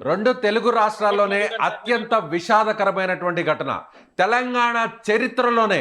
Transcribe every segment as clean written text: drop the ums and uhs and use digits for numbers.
రెండు తెలుగు రాష్ట్రాల్లోనే అత్యంత విషాదకరమైనటువంటి ఘటన. తెలంగాణ చరిత్రలోనే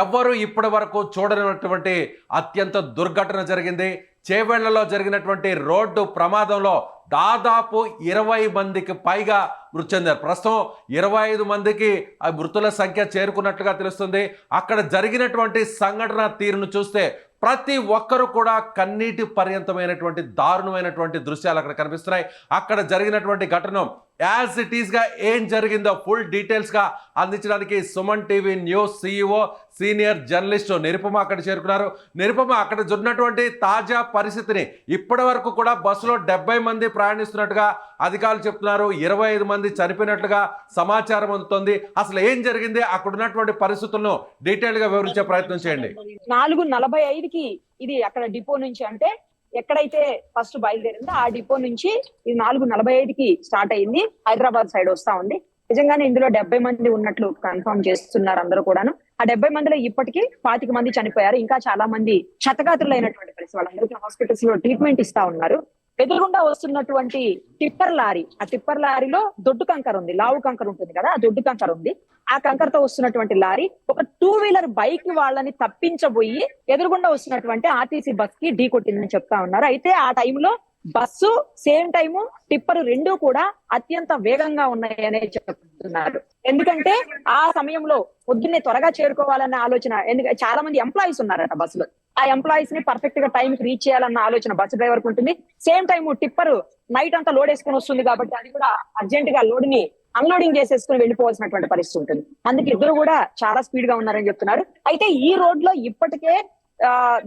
ఎవ్వరు ఇప్పటి వరకు చూడనటువంటి అత్యంత దుర్ఘటన జరిగింది. చేవెళ్లలో జరిగినటువంటి రోడ్డు ప్రమాదంలో దాదాపు 20 మందికి పైగా మృతి చెందారు. ప్రస్తుతం 25 మందికి ఆ మృతుల సంఖ్య చేరుకున్నట్లుగా తెలుస్తుంది. అక్కడ జరిగినటువంటి సంఘటన తీరును చూస్తే ప్రతి ఒక్కరు కూడా కన్నీటి పర్యంతమైనటువంటి దారుణమైనటువంటి దృశ్యాలు అక్కడ కనిపిస్తున్నాయి. అక్కడ జరిగినటువంటి ఘటన యాజ్ ఇట్ ఈస్గా ఏం జరిగిందో ఫుల్ డీటెయిల్స్గా అందించడానికి Suman TV news CEO senior journalist Nirupama అక్కడ చేరుకున్నారు. నిరుపమ, అక్కడ జరిగినటువంటి తాజా పరిస్థితిని, ఇప్పటి వరకు కూడా బస్సులో 70 మంది ప్రయాణిస్తున్నట్టుగా అధికారులు చెప్తున్నారు. 25 మంది చనిపోయినట్లుగా సమాచారం అందుతోంది. అసలు ఏం జరిగింది, అక్కడ ఉన్నటువంటి పరిస్థితులను డీటెయిల్గా వివరించే ప్రయత్నం చేయండి. 4:45కి ఇది అక్కడ డిపో నుంచి, అంటే ఎక్కడైతే ఫస్ట్ బయలుదేరిందో ఆ డిపో నుంచి ఇది 4:45కి స్టార్ట్ అయింది. హైదరాబాద్ సైడ్ వస్తా ఉంది. నిజంగానే ఇందులో 70 మంది ఉన్నట్లు కన్ఫర్మ్ చేస్తున్నారు అందరూ కూడాను. ఆ 70 మందిలో ఇప్పటికీ 25 మంది చనిపోయారు. ఇంకా చాలా మంది క్షతగాత్రులైనటువంటి పరిస్థితి. వాళ్ళందరికీ హాస్పిటల్స్ లో ట్రీట్మెంట్ ఇస్తా ఉన్నారు. ఎదురుగుండా వస్తున్నటువంటి టిప్పర్ లారీ, ఆ టిప్పర్ లారీలో దొడ్డు కంకర ఉంది, లావు కంకర ఉంటుంది కదా, ఆ దొడ్డు కంకర ఉంది. ఆ కంకరతో వస్తున్నటువంటి లారీ ఒక 2 వీలర్ బైక్ వాళ్ళని తప్పించబోయి ఎదురుగుండా వస్తున్నటువంటి ఆర్టీసీ బస్ కి ఢీ కొట్టిందని చెప్తా ఉన్నారు. అయితే ఆ టైంలో బస్సు సేమ్ టైము టిప్పర్ రెండూ కూడా అత్యంత వేగంగా ఉన్నాయనే చెప్తున్నారు. ఎందుకంటే ఆ సమయంలో పొద్దున్నే త్వరగా చేరుకోవాలన్న ఆలోచన, ఎందుకంటే చాలా మంది ఎంప్లాయీస్ ఉన్నారట బస్సులో. ఆ ఎంప్లాయీస్ ని పర్ఫెక్ట్ గా టైం కి రీచ్ చేయాలన్న ఆలోచన బస్సు డ్రైవర్ కు ఉంటుంది. సేమ్ టైం టిప్పర్ నైట్ అంతా లోడ్ వేసుకుని వస్తుంది కాబట్టి అది కూడా అర్జెంట్ గా లోడ్ ని అన్లోడింగ్ చేసేసుకుని వెళ్ళిపోవాల్సినటువంటి పరిస్థితి ఉంటుంది. అందుకే ఇద్దరు కూడా చాలా స్పీడ్ గా ఉన్నారని చెప్తున్నారు. అయితే ఈ రోడ్ లో ఇప్పటికే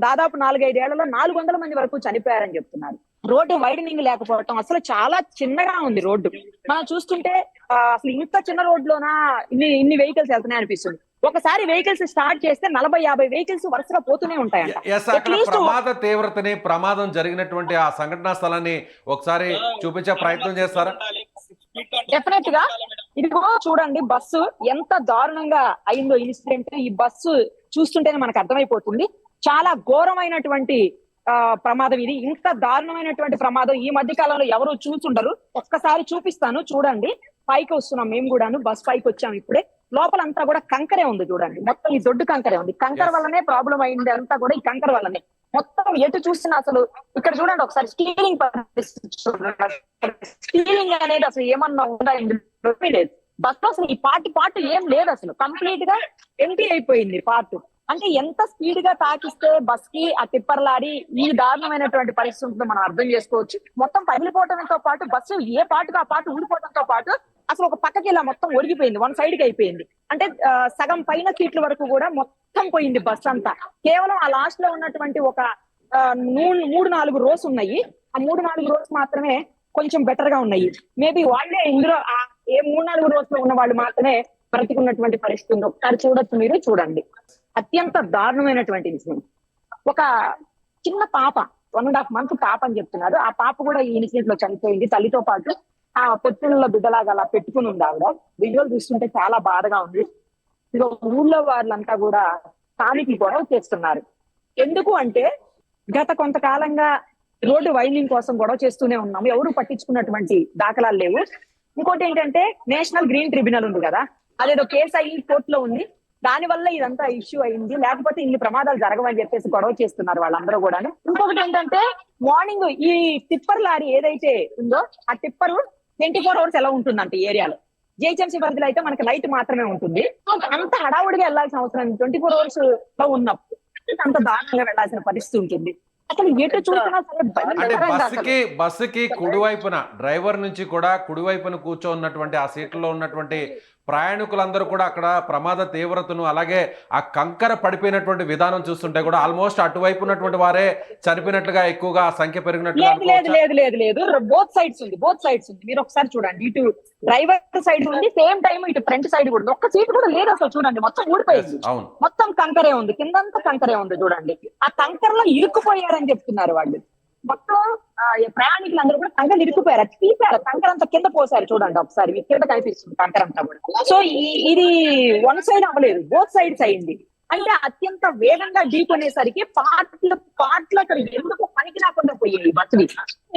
దాదాపు 4-5 ఏళ్లలో 400 మంది వరకు చనిపోయారని చెప్తున్నారు. రోడ్డు వైడనింగ్ లేకపోవటం, అసలు చాలా చిన్నగా ఉంది రోడ్డు. మనం చూస్తుంటే అసలు ఇంత చిన్న రోడ్లోనా ఇన్ని వెహికల్స్ వెళ్తున్నాయి అనిపిస్తుంది. ఒకసారి వెహికల్స్ స్టార్ట్ చేస్తే 40-50 వెహికల్స్ వరుసగా పోతూనే ఉంటాయంట. ప్రమాద తీవ్రతని, ప్రమాదం జరిగినటువంటి ఆ సంఘటనా స్థలాన్ని ఒకసారి చూపించే ప్రయత్నం చేస్తారా? డెఫినెట్ గా. ఇదిగో చూడండి బస్సు ఎంత దారుణంగా అయిందో ఇన్సిడెంట్. ఈ బస్సు చూస్తుంటేనే మనకు అర్థమైపోతుంది. చాలా ఘోరమైనటువంటి ప్రమాదం ఇది. ఇంత దారుణమైనటువంటి ప్రమాదం ఈ మధ్య కాలంలో ఎవరు చూసుండరు. ఒక్కసారి చూపిస్తాను చూడండి. పైకి వస్తున్నాం మేము కూడాను, బస్ పైకి వచ్చాం ఇప్పుడే. లోపలంతా కూడా కంకరే ఉంది చూడండి. మొత్తం ఈ దొడ్డు కంకరే ఉంది. కంకర వల్లనే ప్రాబ్లం అయింది అంతా కూడా, ఈ కంకర వల్లనే. మొత్తం ఎటు చూసినా అసలు ఇక్కడ చూడండి ఒకసారి స్టీరింగ్ స్టీరింగ్ అనేది అసలు ఏమన్నా ఉందా లేదు. బస్ లో అసలు ఈ పార్ట్ ఏం లేదు, అసలు కంప్లీట్ గా ఎంటీ అయిపోయింది పార్ట్. అంటే ఎంత స్పీడ్ గా తాకిస్తే బస్ కి ఆ టిప్పర్ లారీ ఈ దారుణమైనటువంటి పరిస్థితి ఉంటుందో మనం అర్థం చేసుకోవచ్చు. మొత్తం పగిలిపోవడంతో పాటు బస్సు ఏ పార్ట్ ఆ పార్ట్ ఊడిపోవడంతో పాటు అసలు ఒక పక్కకి ఇలా మొత్తం ఒరిగిపోయింది, 1 సైడ్ కి అయిపోయింది. అంటే సగం పైన సీట్ల వరకు కూడా మొత్తం పోయింది బస్ అంతా. కేవలం ఆ లాస్ట్ లో ఉన్నటువంటి ఒక 3-4 రోస్ ఉన్నాయి. ఆ 3-4 రోస్ మాత్రమే కొంచెం బెటర్ గా ఉన్నాయి. మేబీ వాళ్ళే ఇందులో ఏ 3-4 రోస్ లో ఉన్న వాళ్ళు మాత్రమే బ్రతికున్నటువంటి పరిస్థితి ఉంది. ఒకసారి చూడొచ్చు, మీరు చూడండి. అత్యంత దారుణమైనటువంటి ఇన్సిడెంట్. ఒక చిన్న పాప, 1.5 మంత్ పాప అని చెప్తున్నారు. ఆ పాప కూడా ఈ ఇన్సిడెంట్ లో చనిపోయింది. తల్లితో పాటు ఆ పొత్తుల్లో బిడ్డలాగా అలా పెట్టుకుని ఉంది ఆవిడ. వీడియోలు చూస్తుంటే చాలా బాధగా ఉంది. ఇదిగో ఊళ్ళో వాళ్ళంతా కూడా స్థానికులు గొడవ చేస్తున్నారు. ఎందుకు అంటే గత కొంతకాలంగా రోడ్డు వైండింగ్ కోసం గొడవ చేస్తూనే ఉన్నాము, ఎవరు పట్టించుకున్నటువంటి దాఖలాలు లేవు. ఇంకోటి ఏంటంటే నేషనల్ గ్రీన్ ట్రిబ్యునల్ ఉంది కదా, అదేదో కేసు అయ్యి కోర్టులో ఉంది. దాని వల్ల ఇదంతా ఇష్యూ అయింది, లేకపోతే ఇన్ని ప్రమాదాలు జరగవని చెప్పేసి గొడవ చేస్తున్నారు వాళ్ళందరూ కూడా. ఇంకొకటి ఏంటంటే మార్నింగ్ ఈ టిప్పర్ లారీ ఏదైతే ఉందో ఆ టిప్పర్ 24 hours ఎలా ఉంటుందంటే ఏరియాలో, జిహెచ్ఎంసీ పరిధిలో అయితే మనకి నైట్ మాత్రమే ఉంటుంది. అంత హడావుడిగా వెళ్లాల్సిన అవసరం 24 hours లో ఉన్నప్పుడు అంత దారుణంగా వెళ్లాల్సిన పరిస్థితి ఉంటుంది. అసలు ఎటు చూసినా సరే బస్సుకి కుడివైపున డ్రైవర్ నుంచి కూడా కుడివైపున కూర్చోన్నటువంటి ఆ సీట్లో ఉన్నటువంటి ప్రయాణికులందరూ కూడా అక్కడ ప్రమాద తీవ్రతను, అలాగే ఆ కంకర పడిపోయినటువంటి విధానం చూస్తుంటే కూడా ఆల్మోస్ట్ అటువైపు ఉన్నటువంటి వారే చనిపోయినట్లుగా ఎక్కువగా సంఖ్య పెరిగినట్లుగా. లేదు, బోత్ సైడ్స్ ఉంది. మీరు ఒకసారి చూడండి, ఇటు డ్రైవర్ సైడ్ ఉంది, సేమ్ టైం ఇటు ఫ్రంట్ సైడ్ కూడా ఒక్క సీట్ కూడా లేదు అసలు. చూడండి మొత్తం ఊడిపోయింది, మొత్తం కంకరే ఉంది, కిందంతా కంకరే ఉంది. చూడండి ఆ కంకరలో ఇరుక్కుపోయారని చెప్తున్నారు వాళ్ళు. మొత్తం ప్రయాణికులు అందరూ కూడా కంకర ఇరుక్కుపోయారు, తీసారు కంకర అంతా కింద పోసారు. చూడండి ఒకసారి కింద కనిపిస్తుంది కంకర అంతా కూడా. సో ఇది 1 సైడ్ అవ్వలేదు, బోత్ సైడ్స్ అయింది. అంటే అత్యంత వేగంగా ఢీకొనేసరికి పాటలు అక్కడ ఎందుకు పనికి రాకుండా పోయాయి బస్సులు.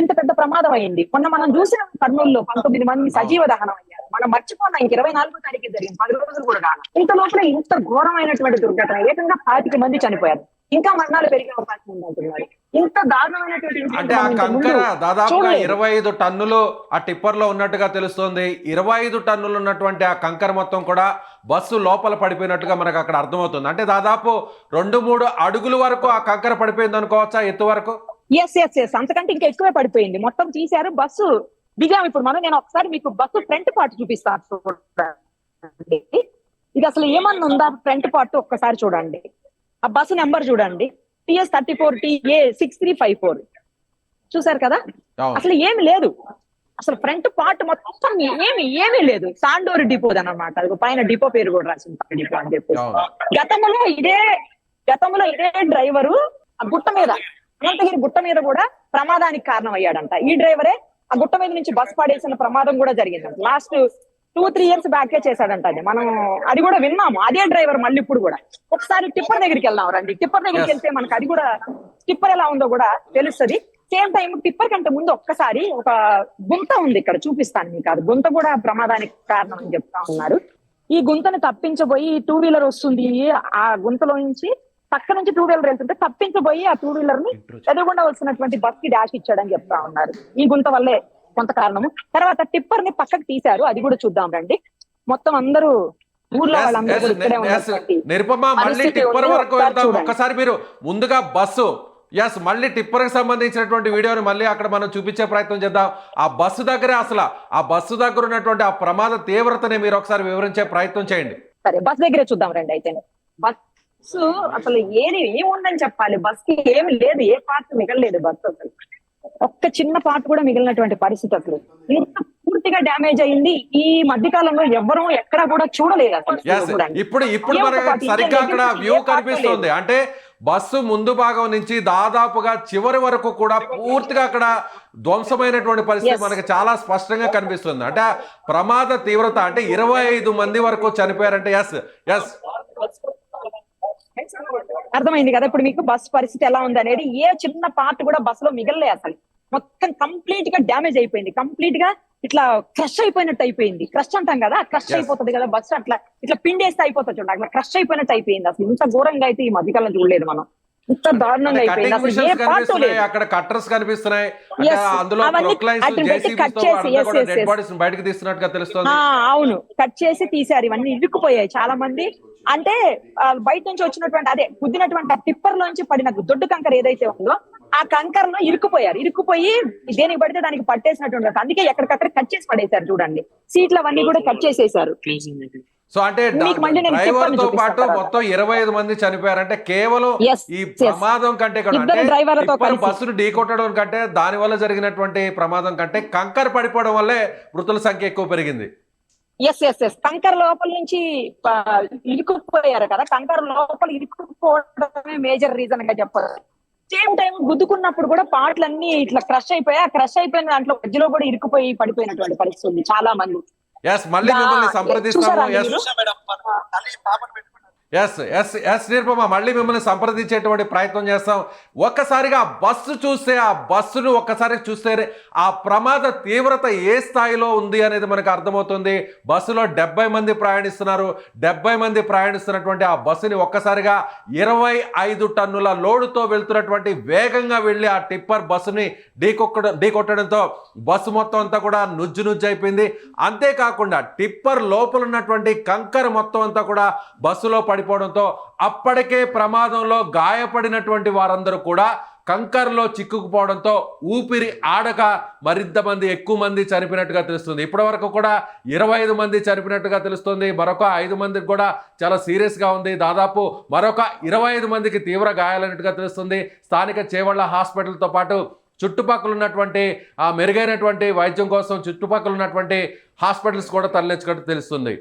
ఇంత పెద్ద ప్రమాదం అయింది. మొన్న మనం చూసిన కర్నూలులో 19 మంది సజీవ దహనం అయ్యారు. మనం మర్చిపోయినా ఇంక 24వ తారీఖు జరిగింది, 10 రోజులు కూడా కాదు. ఇంత లోపల ఇంత ఘోరమైనటువంటి దుర్ఘటన, ఏకంగా 25 మంది చనిపోయారు. ఇంకా మరణాలు పెరిగే అవకాశం ఉంది అంటున్నారు. ఇంత దారుణమైనటువంటి అంటే ఆ కంకర దాదాపుగా 25 టన్నులు ఆ టిప్పర్ లో ఉన్నట్టుగా తెలుస్తోంది. 25 టన్నులు ఉన్నటువంటి ఆ కంకర మొత్తం కూడా బస్సు లోపల పడిపోయినట్టుగా మనకు అక్కడ అర్థమవుతుంది. అంటే దాదాపు 2-3 అడుగుల వరకు ఆ కంకర పడిపోయింది అనుకోవచ్చా, ఎత్తు వరకు? ఎస్ అంతకంటే ఇంకా ఎక్కువే పడిపోయింది. మొత్తం తీశారు, బస్సు దిగాము. ఇప్పుడు నేను ఒకసారి మీకు బస్సు ఫ్రంట్ పార్ట్ చూపిస్తాను చూడండి. ఇది అసలు ఏమన్నా ఉందా ఫ్రంట్ పార్ట్ ఒక్కసారి చూడండి. ఆ బస్సు నెంబర్ చూడండి, TS 34TA 6354. చూసారు కదా, అసలు ఏమి లేదు. అసలు ఫ్రంట్ పార్ట్ మొత్తం ఏమీ లేదు. సాండోర్ డిపో అన్నమాట. అది పైన డిపో పేరు కూడా రాసింది డిపో అని చెప్పి. గతంలో ఇదే డ్రైవరు ఆ గుట్ట మీద, అనంతగిరి గుట్ట మీద కూడా ప్రమాదానికి కారణం అయ్యాడంట. ఈ డ్రైవరే ఆ గుట్ట మీద నుంచి బస్ పడేసిన ప్రమాదం కూడా జరిగిందంట. లాస్ట్ 2-3 ఇయర్స్ బ్యాకే చేశాడంట. అది మనం అది కూడా విన్నాము. అదే డ్రైవర్ మళ్ళీ ఇప్పుడు కూడా. ఒకసారి టిప్పర్ దగ్గరికి వెళ్దాం రండి. టిప్పర్ దగ్గరికి వెళ్తే మనకు అది కూడా టిప్పర్ ఎలా ఉందో కూడా తెలుస్తుంది. సేమ్ టైం టిప్పర్ కంటే ముందు ఒక్కసారి ఒక గుంత ఉంది, ఇక్కడ చూపిస్తాను మీకు. అది గుంత కూడా ప్రమాదానికి కారణం అని చెప్తా ఉన్నారు. ఈ గుంతని తప్పించబోయి 2 వీలర్ వస్తుంది. ఆ గుంతలో నుంచి పక్క నుంచి 2 వీలర్ వెళ్తుంటే తప్పించబోయి ఆ 2 వీలర్ ని ఎదురుగుండా వచ్చినటువంటి బస్ కి డాష్ ఇచ్చాడని చెప్తా ఉన్నారు. ఈ గుంత వల్లే కొంత కారణము. తర్వాత టిప్పర్ ని పక్కకు తీశారు, అది కూడా చూద్దాం రండి. మొత్తం అందరూ ఊర్లో వాళ్ళందరూ కూడా ఇక్కడే ఉన్నటువంటి నిరుపమ, మళ్ళీ టిప్పర్ వరకు వెళ్తాం. ఒక్కసారి మీరు ముందుగా బస్సు మళ్ళీ టిప్పర్ కి సంబంధించినటువంటి వీడియోని మళ్ళీ అక్కడ మనం చూపించే ప్రయత్నం చేద్దాం. ఆ బస్సు దగ్గరే అసలు ఆ బస్సు దగ్గర ఉన్నటువంటి ఆ ప్రమాద తీవ్రతని మీరు ఒకసారి వివరించే ప్రయత్నం చేయండి. సరే, బస్ దగ్గరే చూద్దాం రండి. అయితే బస్సు అసలు ఏముందని చెప్పాలి. బస్ కి ఏమి లేదు, ఏ పార్ట్ మిగలలేదు. బస్సు అసలు ఒక్క చిన్న పార్ట్ కూడా మిగిలినటువంటి పరిస్థితి. అసలు ఇంత పూర్తిగా డ్యామేజ్ అయింది ఈ మధ్య కాలంలో ఎవ్వరూ ఎక్కడా కూడా చూడలేదు అసలు. ఇప్పుడు మనకి సరిగ్గా అక్కడ వ్యూ కనిపిస్తుంది. అంటే బస్సు ముందు భాగం నుంచి దాదాపుగా చివరి వరకు కూడా పూర్తిగా అక్కడ ధ్వంసమైనటువంటి పరిస్థితి మనకి చాలా స్పష్టంగా కనిపిస్తుంది. అంటే ప్రమాద తీవ్రత అంటే 25 మంది వరకు చనిపోయారంటే ఎస్ అర్థమైంది కదా ఇప్పుడు మీకు బస్ పరిస్థితి ఎలా ఉంది అనేది. ఏ చిన్న పార్ట్ కూడా బస్సులో మిగలలే. అసలు మొత్తం కంప్లీట్ గా డ్యామేజ్ అయిపోయింది. కంప్లీట్ గా ఇట్లా క్రష్ అయిపోయినట్టు అయిపోయింది. క్రష్ అంటాం కదా, క్రష్ అయిపోతుంది కదా బస్సు. ఇట్లా పిండేస్తే అయిపోతుంది చూడండి, అట్లా క్రష్ అయిపోయినట్టు అయిపోయింది. అసలు ఇంత ఘోరంగా అయితే ఈ మధ్యకాలం చూడలేదు మనం. ఇంత దారుణంగా అయిపోయింది. అసలు ఏ పార్ట్ లేదు. అక్కడ కట్టర్స్ కనిపిస్తున్నాయి, అందులో బయటకు తీస్తున్నట్టుగా తెలుస్తుంది. అవును, కట్ చేసి తీశారు. ఇవన్నీ ఇరుక్కుపోయాయి చాలా మంది. అంటే బయట నుంచి వచ్చినటువంటి అదే గుద్దినటువంటి ఆ టిప్పర్ లోంచి పడిన దొడ్డు కంకర ఏదైతే ఉందో ఆ కంకర లో ఇరుక్కుపోయి దేనికి పడితే దానికి పట్టేసినటువంటి. అందుకే ఎక్కడికక్కడ కట్ చేసి పడేశారు చూడండి. సీట్లు అవన్నీ కూడా కట్ చేసేసారు. సో అంటే డ్రైవర్ తో పాటు మొత్తం 25 మంది చనిపోయారంటే కేవలం ఈ ప్రమాదం కంటే బస్సును ఢీకొట్టడం కంటే దాని వల్ల జరిగినటువంటి ప్రమాదం కంటే కంకర పడిపోవడం వల్లే మృతుల సంఖ్య ఎక్కువ పెరిగింది. ఎస్ కంకర లోపల నుంచి ఇరుక్కుపోయారు కదా, కంకర లోపల ఇరుక్కుపోవడమే మేజర్ రీజన్ గా చెప్పారు. సేమ్ టైం గుద్దుకున్నప్పుడు కూడా పాటలన్నీ ఇట్లా క్రష్ అయిపోయా. క్రష్ అయిపోయిన దాంట్లో మధ్యలో కూడా ఇరుక్కుపోయి పడిపోయినటువంటి పరిస్థితి ఉంది చాలా మంది. మళ్ళీ మిమ్మల్ని సంప్రదిస్తాము. నిరుపమ, మళ్ళీ మిమ్మల్ని సంప్రదించేటువంటి ప్రయత్నం చేస్తాం. ఒక్కసారిగా బస్సు చూస్తే, ఆ బస్సును ఒక్కసారి చూస్తే ఆ ప్రమాద తీవ్రత ఏ స్థాయిలో ఉంది అనేది మనకు అర్థమవుతుంది. బస్సులో 70 మంది ప్రయాణిస్తున్నారు. 70 మంది ప్రయాణిస్తున్నటువంటి ఆ బస్సుని ఒక్కసారిగా 25 టన్నుల లోడుతో వెళ్తున్నటువంటి వేగంగా వెళ్ళి ఆ టిప్పర్ బస్సుని ఢీకొట్టడంతో బస్సు మొత్తం అంతా కూడా నుజ్జు అయిపోయింది. అంతేకాకుండా టిప్పర్ లోపల ఉన్నటువంటి కంకర మొత్తం అంతా కూడా బస్సులో పడిపోవడంతో అప్పటికే ప్రమాదంలో గాయపడినటువంటి వారందరూ కూడా కంకర్లో చిక్కుకుపోవడంతో ఊపిరి ఆడక ఎక్కువ మంది చనిపోయినట్టుగా తెలుస్తుంది. ఇప్పటి వరకు కూడా 25 మంది చనిపోయినట్టుగా తెలుస్తుంది. మరొక 5 మందికి కూడా చాలా సీరియస్గా ఉంది. దాదాపు మరొక 25 మందికి తీవ్ర గాయాలైనట్టుగా తెలుస్తుంది. స్థానిక చేవళ్ళ హాస్పిటల్తో పాటు చుట్టుపక్కల ఉన్నటువంటి మెరుగైనటువంటి వైద్యం కోసం చుట్టుపక్కల ఉన్నటువంటి హాస్పిటల్స్ కూడా తరలించినట్టు తెలుస్తుంది.